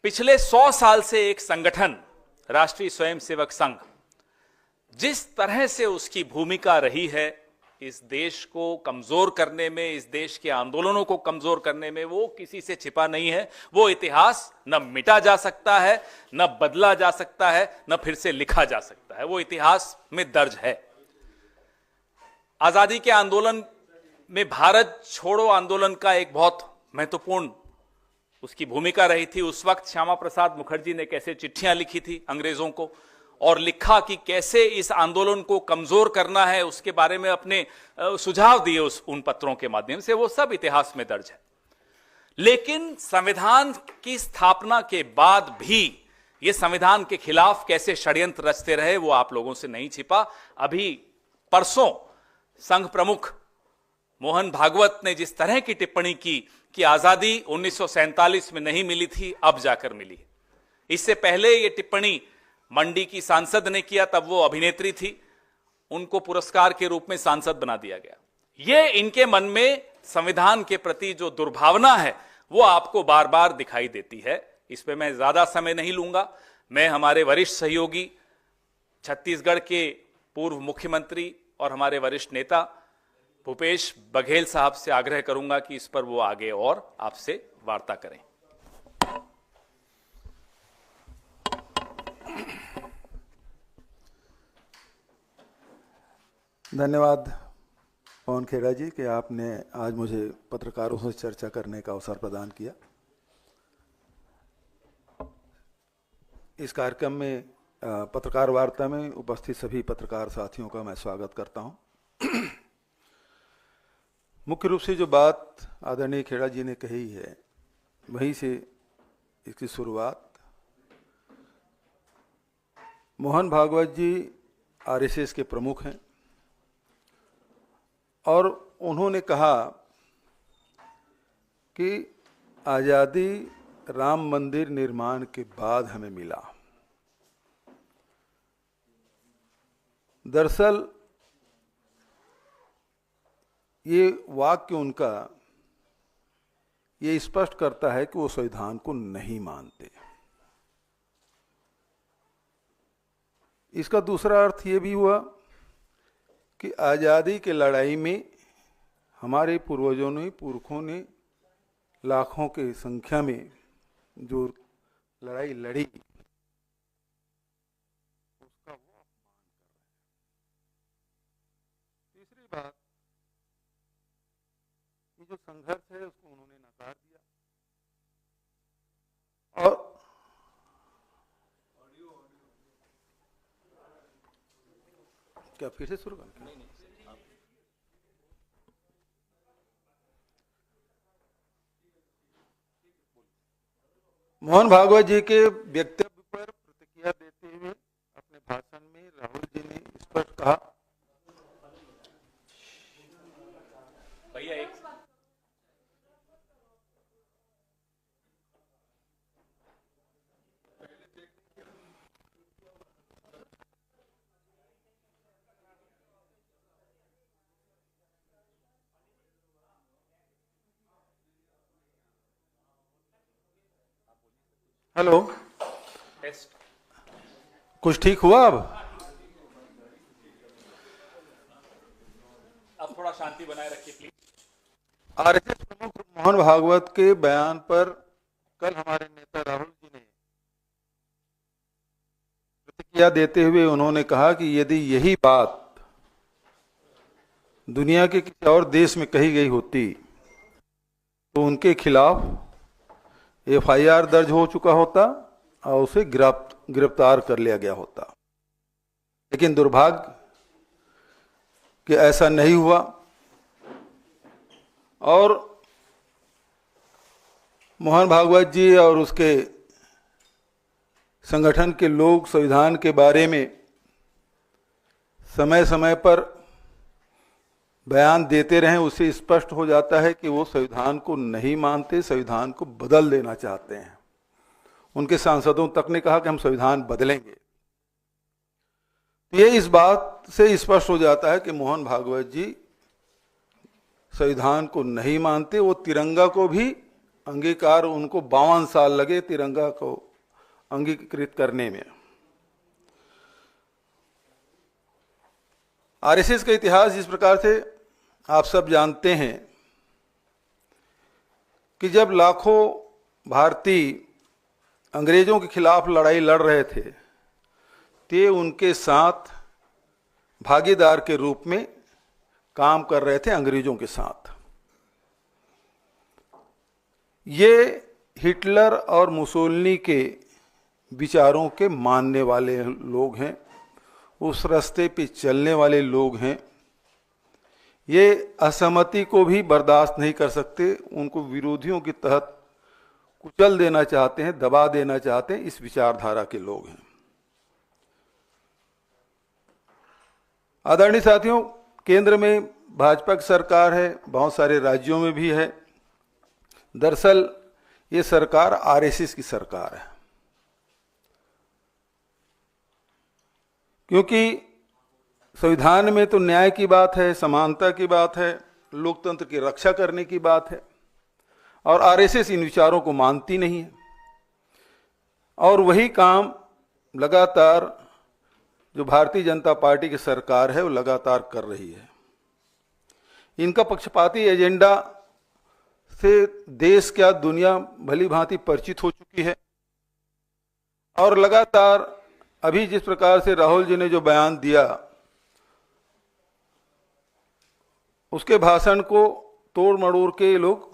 पिछले 100 साल से एक संगठन राष्ट्रीय स्वयंसेवक संघ जिस तरह से उसकी भूमिका रही है इस देश को कमजोर करने में, इस देश के आंदोलनों को कमजोर करने में, वो किसी से छिपा नहीं है। वो इतिहास न मिटा जा सकता है, न बदला जा सकता है, न फिर से लिखा जा सकता है। वो इतिहास में दर्ज है। आजादी के आंदोलन में भारत छोड़ो आंदोलन का एक बहुत महत्वपूर्ण उसकी भूमिका रही थी। उस वक्त श्यामा प्रसाद मुखर्जी ने कैसे चिट्ठियां लिखी थी अंग्रेजों को और लिखा कि कैसे इस आंदोलन को कमजोर करना है, उसके बारे में अपने सुझाव दिए उन पत्रों के माध्यम से। वो सब इतिहास में दर्ज है। लेकिन संविधान की स्थापना के बाद भी ये संविधान के खिलाफ कैसे षड्यंत्र रचते रहे वो आप लोगों से नहीं छिपा। अभी परसों संघ प्रमुख मोहन भागवत ने जिस तरह की टिप्पणी की कि आजादी 1947 में नहीं मिली थी, अब जाकर मिली। इससे पहले ये टिप्पणी मंडी की सांसद ने किया, तब वो अभिनेत्री थी, उनको पुरस्कार के रूप में सांसद बना दिया गया। ये इनके मन में संविधान के प्रति जो दुर्भावना है वो आपको बार बार दिखाई देती है। इस पे मैं ज्यादा समय नहीं लूंगा। मैं हमारे वरिष्ठ सहयोगी छत्तीसगढ़ के पूर्व मुख्यमंत्री और हमारे वरिष्ठ नेता भूपेश बघेल साहब से आग्रह करूंगा कि इस पर वो आगे और आपसे वार्ता करें। धन्यवाद पवन खेड़ा जी कि आपने आज मुझे पत्रकारों से चर्चा करने का अवसर प्रदान किया। इस कार्यक्रम में पत्रकार वार्ता में उपस्थित सभी पत्रकार साथियों का मैं स्वागत करता हूं। मुख्य रूप से जो बात आदरणीय खेड़ा जी ने कही है वहीं से इसकी शुरुआत। मोहन भागवत जी आरएसएस के प्रमुख हैं और उन्होंने कहा कि आज़ादी राम मंदिर निर्माण के बाद हमें मिला। दरअसल ये वाक्य उनका ये स्पष्ट करता है कि वो संविधान को नहीं मानते। इसका दूसरा अर्थ ये भी हुआ कि आज़ादी की लड़ाई में हमारे पूर्वजों ने, पुरखों ने लाखों की संख्या में जो लड़ाई लड़ी उसका वो अपमान कर रहे हैं। तीसरी बात, ये जो संघर्ष है उसको उन्होंने नकार दिया। और क्या फिर से शुरू कर? मोहन भागवत जी के वक्तव्य पर प्रतिक्रिया देते हुए अपने भाषण में राहुल जी ने स्पष्ट कहा, भैया एक हेलो, टेस्ट कुछ ठीक हुआ? अब थोड़ा शांति बनाए रखिए प्लीज। आरएसएस प्रमुख मोहन भागवत के बयान पर कल हमारे नेता राहुल जी ने प्रतिक्रिया देते हुए उन्होंने कहा कि यदि यही बात दुनिया के किसी और देश में कही गई होती तो उनके खिलाफ एफआईआर दर्ज हो चुका होता और उसे गिरफ्तार कर लिया गया होता। लेकिन दुर्भाग्य कि ऐसा नहीं हुआ और मोहन भागवत जी और उसके संगठन के लोग संविधान के बारे में समय समय पर बयान देते रहे। उससे स्पष्ट हो जाता है कि वो संविधान को नहीं मानते, संविधान को बदल देना चाहते हैं। उनके सांसदों तक ने कहा कि हम संविधान बदलेंगे। ये इस बात से स्पष्ट हो जाता है कि मोहन भागवत जी संविधान को नहीं मानते, वो तिरंगा को भी अंगीकार उनको 52 साल लगे तिरंगा को अंगीकृत करने में। आरएसएस का इतिहास जिस प्रकार से आप सब जानते हैं कि जब लाखों भारतीय अंग्रेजों के खिलाफ लड़ाई लड़ रहे थे, ते उनके साथ भागीदार के रूप में काम कर रहे थे अंग्रेजों के साथ। ये हिटलर और मुसोलिनी के विचारों के मानने वाले लोग हैं, उस रास्ते पे चलने वाले लोग हैं। ये असहमति को भी बर्दाश्त नहीं कर सकते, उनको विरोधियों के तहत कुचल देना चाहते हैं, दबा देना चाहते हैं, इस विचारधारा के लोग हैं। आदरणीय साथियों, केंद्र में भाजपा की सरकार है, बहुत सारे राज्यों में भी है। दरअसल ये सरकार आरएसएस की सरकार है, क्योंकि संविधान में तो न्याय की बात है, समानता की बात है, लोकतंत्र की रक्षा करने की बात है, और आरएसएस इन विचारों को मानती नहीं है। और वही काम लगातार जो भारतीय जनता पार्टी की सरकार है वो लगातार कर रही है। इनका पक्षपाती एजेंडा से देश क्या दुनिया भली भांति परिचित हो चुकी है, और लगातार अभी जिस प्रकार से राहुल जी ने जो बयान दिया, उसके भाषण को तोड़ मड़ोड़ के लोग,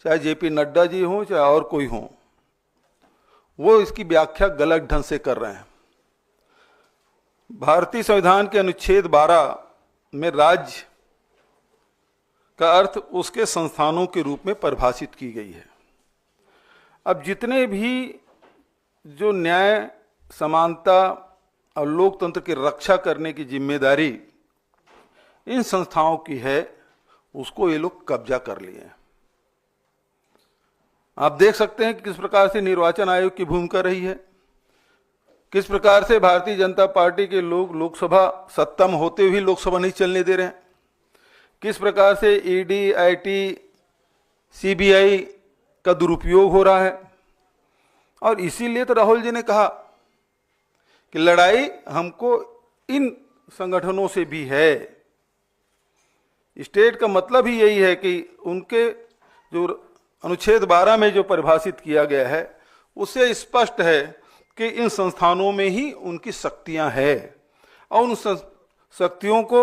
चाहे जेपी नड्डा जी हों चाहे और कोई हो, वो इसकी व्याख्या गलत ढंग से कर रहे हैं। भारतीय संविधान के अनुच्छेद 12 में राज्य का अर्थ उसके संस्थानों के रूप में परिभाषित की गई है। अब जितने भी जो न्याय, समानता और लोकतंत्र की रक्षा करने की जिम्मेदारी इन संस्थाओं की है, उसको ये लोग कब्जा कर लिए हैं। आप देख सकते हैं कि किस प्रकार से निर्वाचन आयोग की भूमिका रही है, किस प्रकार से भारतीय जनता पार्टी के लोग लोकसभा सत्ता में होते हुए लोकसभा नहीं चलने दे रहे हैं, किस प्रकार से ईडी, आईटी, सीबीआई का दुरुपयोग हो रहा है। और इसीलिए तो राहुल जी ने कहा कि लड़ाई हमको इन संगठनों से भी है। स्टेट का मतलब ही यही है कि उनके जो अनुच्छेद 12 में जो परिभाषित किया गया है, उससे स्पष्ट है कि इन संस्थानों में ही उनकी शक्तियां हैं, और उन शक्तियों को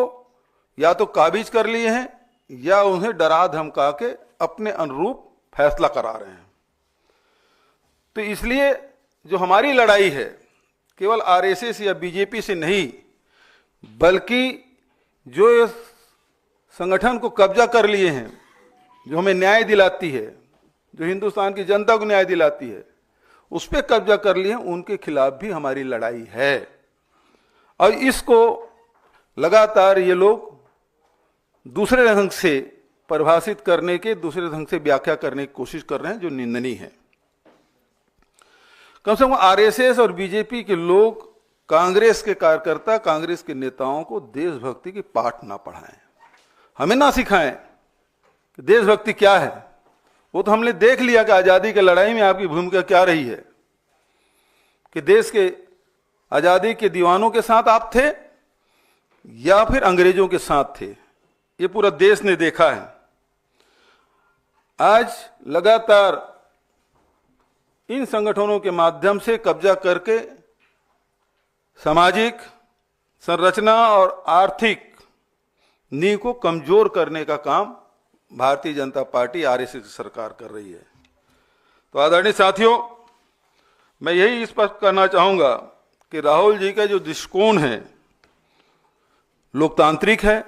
या तो काबिज कर लिए हैं या उन्हें डरा धमका के अपने अनुरूप फैसला करा रहे हैं। तो इसलिए जो हमारी लड़ाई है केवल आरएसएस या बीजेपी से नहीं, बल्कि जो इस संगठन को कब्जा कर लिए हैं, जो हमें न्याय दिलाती है, जो हिंदुस्तान की जनता को न्याय दिलाती है, उस पर कब्जा कर लिए हैं, उनके खिलाफ भी हमारी लड़ाई है। और इसको लगातार ये लोग दूसरे ढंग से परिभाषित करने के, दूसरे ढंग से व्याख्या करने की कोशिश कर रहे हैं, जो निंदनीय है। कम से कम आरएसएस और बीजेपी के लोग कांग्रेस के कार्यकर्ता, कांग्रेस के नेताओं को देशभक्ति की पाठ ना पढ़ाएं, हमें ना सिखाएं कि देशभक्ति क्या है। वो तो हमने देख लिया कि आजादी की लड़ाई में आपकी भूमिका क्या रही है, कि देश के आजादी के दीवानों के साथ आप थे या फिर अंग्रेजों के साथ थे। ये पूरा देश ने देखा है। आज लगातार इन संगठनों के माध्यम से कब्जा करके सामाजिक संरचना और आर्थिक नींव को कमजोर करने का काम भारतीय जनता पार्टी आरएसएस की सरकार कर रही है। तो आदरणीय साथियों, मैं यही स्पष्ट करना चाहूंगा कि राहुल जी का जो दृष्टिकोण है लोकतांत्रिक है,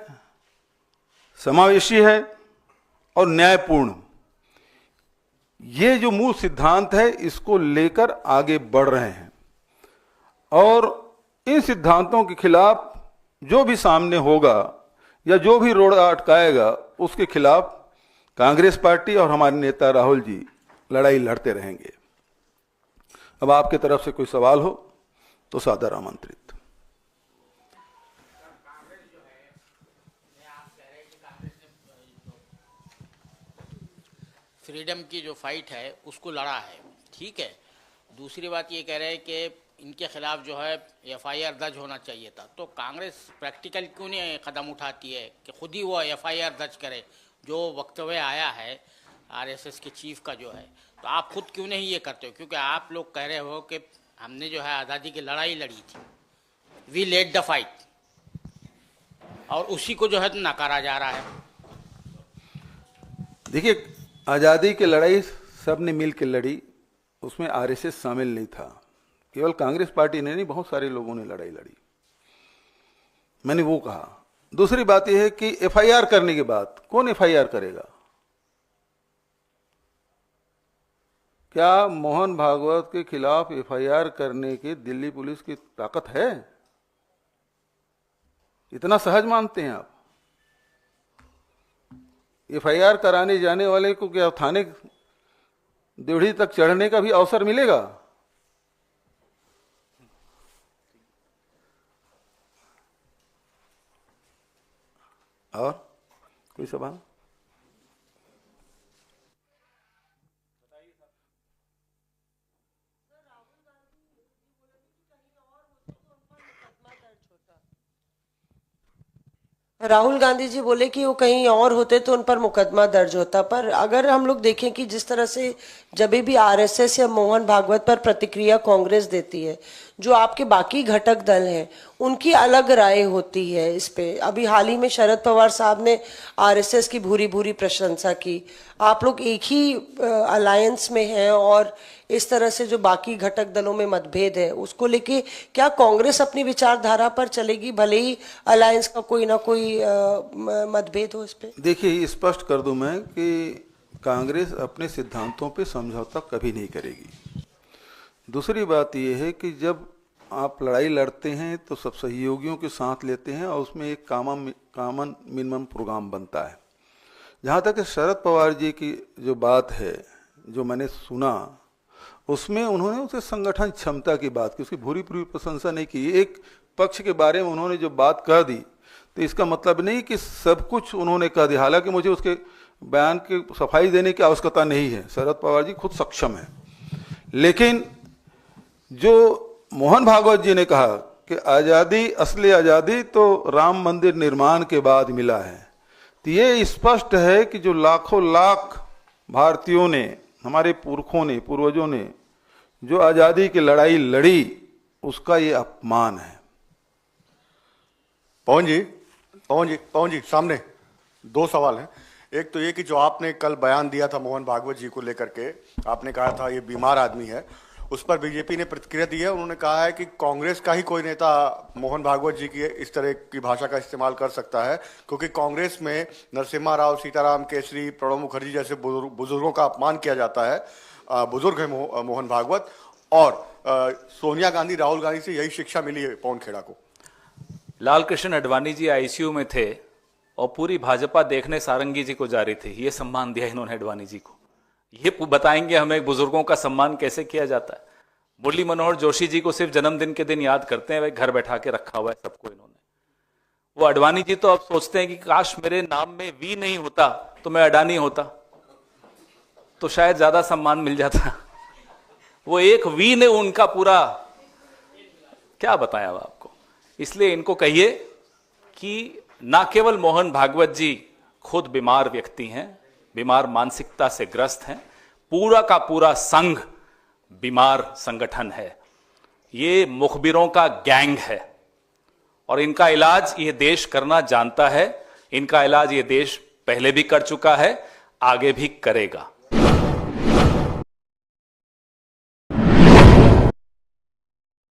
समावेशी है और न्यायपूर्ण। ये जो मूल सिद्धांत है, इसको लेकर आगे बढ़ रहे हैं, और इन सिद्धांतों के खिलाफ जो भी सामने होगा या जो भी रोड अटकाएगा, उसके खिलाफ कांग्रेस पार्टी और हमारे नेता राहुल जी लड़ाई लड़ते रहेंगे। अब आपके तरफ से कोई सवाल हो तो सादर आमंत्रित। फ्रीडम की जो फाइट है उसको लड़ा है, ठीक है। दूसरी बात ये कह रहे हैं कि इनके खिलाफ जो है एफआईआर दर्ज होना चाहिए था, तो कांग्रेस प्रैक्टिकल क्यों नहीं कदम उठाती है कि खुद ही वो एफआईआर दर्ज करे? जो वक्तव्य आया है आरएसएस के चीफ का जो है, तो आप खुद क्यों नहीं ये करते हो? क्योंकि आप लोग कह रहे हो कि हमने जो है आज़ादी की लड़ाई लड़ी थी, वी लेड द फाइट, और उसी को जो है नकारा जा रहा है। देखिए, आज़ादी की लड़ाई सबने मिल के लड़ी, उसमें आरएसएस शामिल नहीं था। केवल कांग्रेस पार्टी ने नहीं, बहुत सारे लोगों ने लड़ाई लड़ी, मैंने वो कहा। दूसरी बात यह है कि एफआईआर करने के बाद कौन एफआईआर करेगा? क्या मोहन भागवत के खिलाफ एफआईआर करने की दिल्ली पुलिस की ताकत है? इतना सहज मानते हैं आप? एफआईआर कराने जाने वाले को क्या थाने ड्योढ़ी तक चढ़ने का भी अवसर मिलेगा? और कोई सवाल? राहुल गांधी जी बोले कि वो कहीं और होते तो उन पर मुकदमा दर्ज होता। पर अगर हम लोग देखें कि जिस तरह से जब भी आरएसएस या मोहन भागवत पर प्रतिक्रिया कांग्रेस देती है, जो आपके बाकी घटक दल हैं उनकी अलग राय होती है इस पे। अभी हाल ही में शरद पवार साहब ने आरएसएस की भूरी भूरी प्रशंसा की। आप लोग एक ही अलायंस में हैं और इस तरह से जो बाकी घटक दलों में मतभेद है उसको लेके क्या कांग्रेस अपनी विचारधारा पर चलेगी, भले ही अलायंस का कोई ना कोई मतभेद हो इस पे? देखिए, स्पष्ट कर दूं मैं कि कांग्रेस अपने सिद्धांतों पे समझौता कभी नहीं करेगी। दूसरी बात यह है कि जब आप लड़ाई लड़ते हैं तो सब सहयोगियों के साथ लेते हैं और उसमें एक कॉमन मिनिमम प्रोग्राम बनता है। जहाँ तक शरद पवार जी की जो बात है, जो मैंने सुना, उसमें उन्होंने उसे संगठन क्षमता की बात की, उसकी भूरी पूरी प्रशंसा नहीं की। एक पक्ष के बारे में उन्होंने जो बात कह दी तो इसका मतलब नहीं कि सब कुछ उन्होंने कह दिया। हालांकि मुझे उसके बयान की सफाई देने की आवश्यकता नहीं है, शरद पवार जी खुद सक्षम है। लेकिन जो मोहन भागवत जी ने कहा कि आज़ादी, असली आज़ादी तो राम मंदिर निर्माण के बाद मिला है, तो ये स्पष्ट है कि जो लाखों लाख भारतीयों ने, हमारे पुरखों ने, पूर्वजों ने जो आज़ादी की लड़ाई लड़ी, उसका ये अपमान है। पवन जी सामने दो सवाल हैं। एक तो ये कि जो आपने कल बयान दिया था मोहन भागवत जी को लेकर के, आपने कहा था ये बीमार आदमी है, उस पर बीजेपी ने प्रतिक्रिया दी है। उन्होंने कहा है कि कांग्रेस का ही कोई नेता मोहन भागवत जी की इस तरह की भाषा का इस्तेमाल कर सकता है, क्योंकि कांग्रेस में नरसिम्हा राव, सीताराम केसरी, प्रणब मुखर्जी जैसे बुजुर्गों का अपमान किया जाता है। बुजुर्ग है मोहन भागवत, और सोनिया गांधी, राहुल गांधी से यही शिक्षा मिली है पवन खेड़ा को। लाल कृष्ण आडवाणी जी आईसीयू में थे और पूरी भाजपा देखने सारंगी जी को जा रही थी। ये सम्मान दिया इन्होंने आडवाणी जी को। ये बताएंगे हमें बुजुर्गों का सम्मान कैसे किया जाता है। मुरली मनोहर जोशी जी को सिर्फ जन्मदिन के दिन याद करते हैं, भाई घर बैठा के रखा हुआ है सबको इन्होंने। वो आडवाणी जी तो अब सोचते हैं कि काश मेरे नाम में वी नहीं होता तो मैं अडानी होता, तो शायद ज्यादा सम्मान मिल जाता। वो एक वी ने उनका पूरा क्या बताया आपको। इसलिए इनको कहिए कि ना केवल मोहन भागवत जी खुद बीमार व्यक्ति हैं, बीमार मानसिकता से ग्रस्त हैं, पूरा का पूरा संघ बीमार संगठन है। ये मुखबिरों का गैंग है और इनका इलाज ये देश करना जानता है। इनका इलाज ये देश पहले भी कर चुका है, आगे भी करेगा।